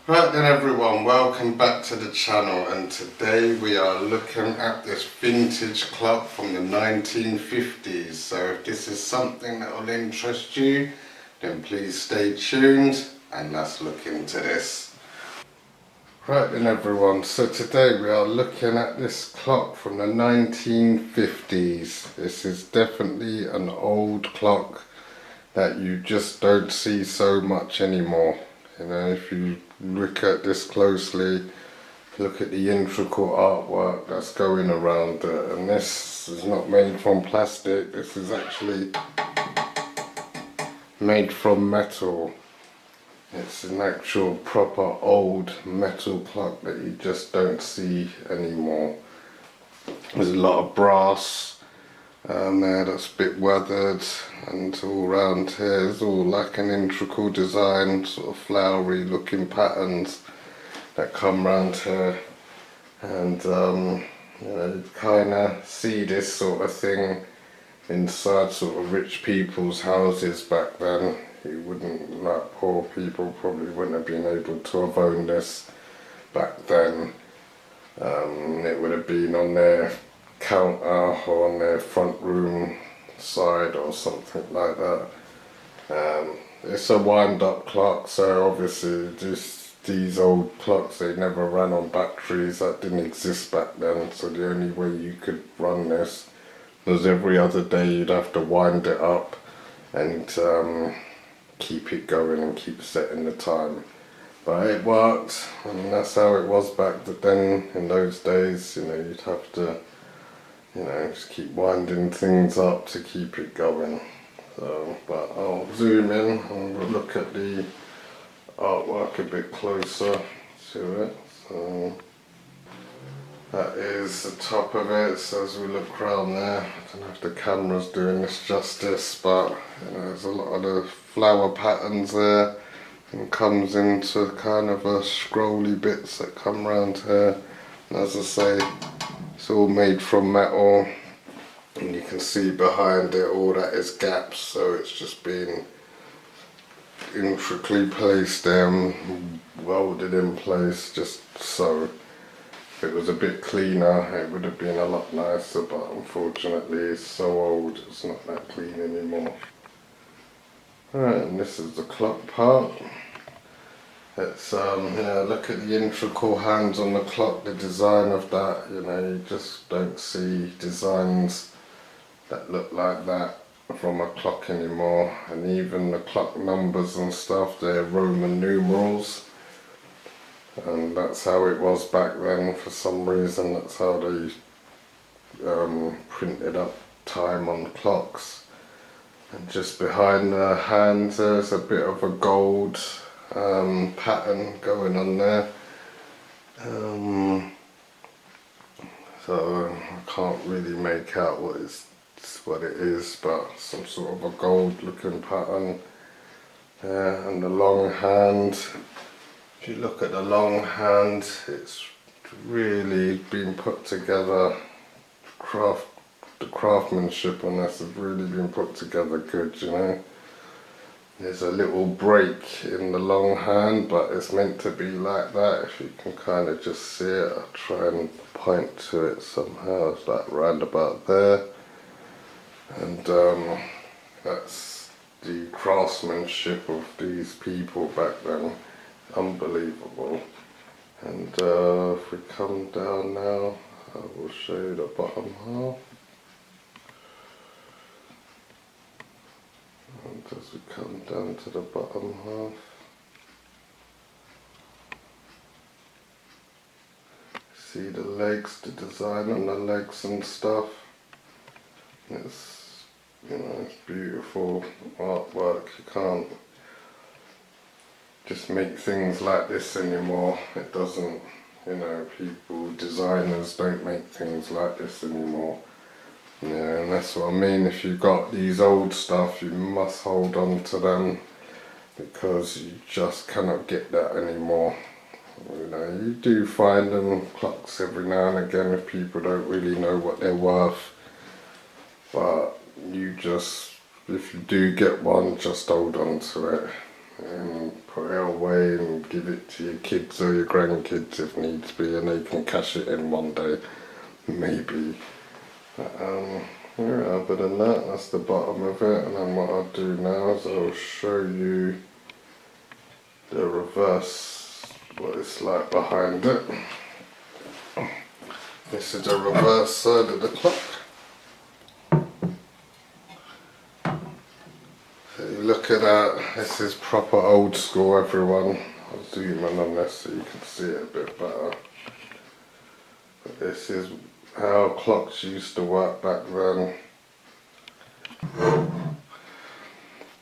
Right then everyone, welcome back to the channel, and today we are looking at this vintage clock from the 1950s. So if this is something that will interest you, then please stay tuned and let's look into this. Right then everyone, so today we are looking at this clock from the 1950s. This is definitely an old clock that you just don't see so much anymore. You know, if you look at this closely, look at the intricate artwork that's going around it, and this is not made from plastic, this is actually made from metal. It's an actual proper old metal clock that you just don't see anymore. There's a lot of brass there that's a bit weathered, and all around here is all like an intricate design, sort of flowery looking patterns that come round here. And you know, you kind of see this sort of thing inside sort of rich people's houses back then. You wouldn't, like poor people probably wouldn't have been able to have owned this back then. It would have been on their counter or on their front room side or something like that. It's a wind-up clock, so obviously these old clocks, they never ran on batteries. That didn't exist back then, so the only way you could run this was every other day you'd have to wind it up and keep it going and keep setting the time. But it worked, and that's how it was back then. In those days, you know, you'd have to, you know, just keep winding things up to keep it going. So, but I'll zoom in and we'll look at the artwork a bit closer to it. So that is the top of it. So as we look around there, I don't know if the camera's doing this justice, but you know, there's a lot of the flower patterns there, and comes into kind of a scrolly bits that come around here. And as I say, it's all made from metal, and you can see behind it all that is gaps, so it's just been intricately placed and welded in place just so. If it was a bit cleaner it would have been a lot nicer, but unfortunately it's so old it's not that clean anymore. Right, and this is the clock part. It's yeah, look at the intricate hands on the clock, the design of that, you know, you just don't see designs that look like that from a clock anymore. And even the clock numbers and stuff, they're Roman numerals, and that's how it was back then. For some reason that's how they printed up time on clocks. And just behind the hands there's a bit of a gold pattern going on there. So I can't really make out what it is, but some sort of a gold looking pattern there. And the long hand, if you look at the long hand, it's really been put together. The craftsmanship on this has really been put together good, you know. There's a little break in the long hand, but it's meant to be like that. If you can kind of just see it, I'll try and point to it somehow. It's like round about there. And that's the craftsmanship of these people back then. Unbelievable. And if we come down now, I will show you the bottom half. And as we come down to the bottom half, see the legs, the design on the legs and stuff. It's, you know, it's beautiful artwork. You can't just make things like this anymore. It doesn't, you know, designers don't make things like this anymore. Yeah, and that's what I mean. If you've got these old stuff, you must hold on to them, because you just cannot get that anymore. You know, you do find them clocks every now and again if people don't really know what they're worth, but you just, if you do get one, just hold on to it. and put it away and give it to your kids or your grandkids if needs be, and they can cash it in one day, maybe. But, yeah, other than that, that's the bottom of it. And then what I'll do now is I'll show you the reverse, what it's like behind it. This is the reverse side of the clock. So you look at that, this is proper old school, everyone. I'll zoom in on this so you can see it a bit better. But this is how clocks used to work back then.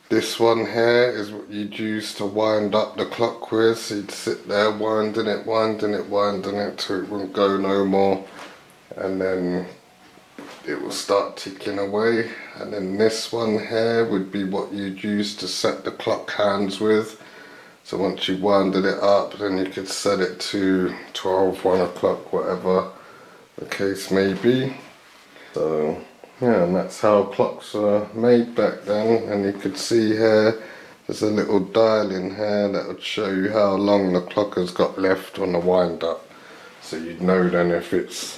This one here is what you'd use to wind up the clock with, so you'd sit there winding it till it wouldn't go no more, and then it will start ticking away. And then this one here would be what you'd use to set the clock hands with. So once you winded it up, then you could set it to 12, 1 o'clock, whatever the case may be. So yeah, and that's how clocks were made back then. And you could see here, there's a little dial in here that would show you how long the clock has got left on the wind up. So you'd know then if it's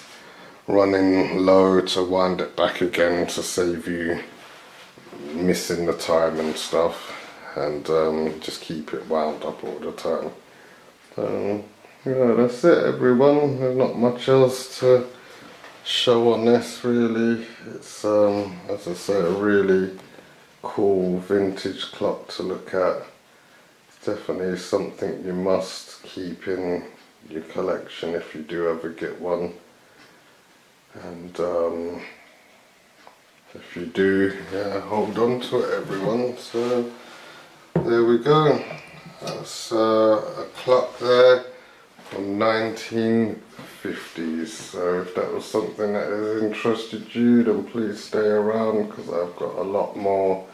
running low to wind it back again to save you missing the time and stuff, and just keep it wound up all the time. So yeah, that's it everyone. There's not much else to show on this really. It's as I say, a really cool vintage clock to look at. It's definitely something you must keep in your collection if you do ever get one. And if you do, yeah, hold on to it everyone. So there we go. That's a clock there from 1950s. So if that was something that has interested you, then please stay around, because I've got a lot more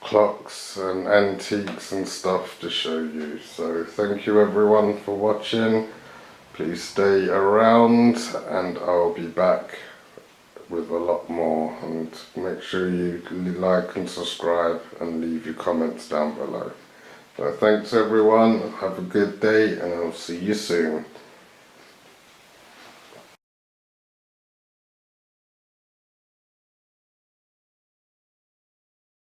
clocks and antiques and stuff to show you. So thank you everyone for watching. Please stay around and I'll be back with a lot more, and make sure you like and subscribe and leave your comments down below. So thanks everyone, have a good day, and I'll see you soon.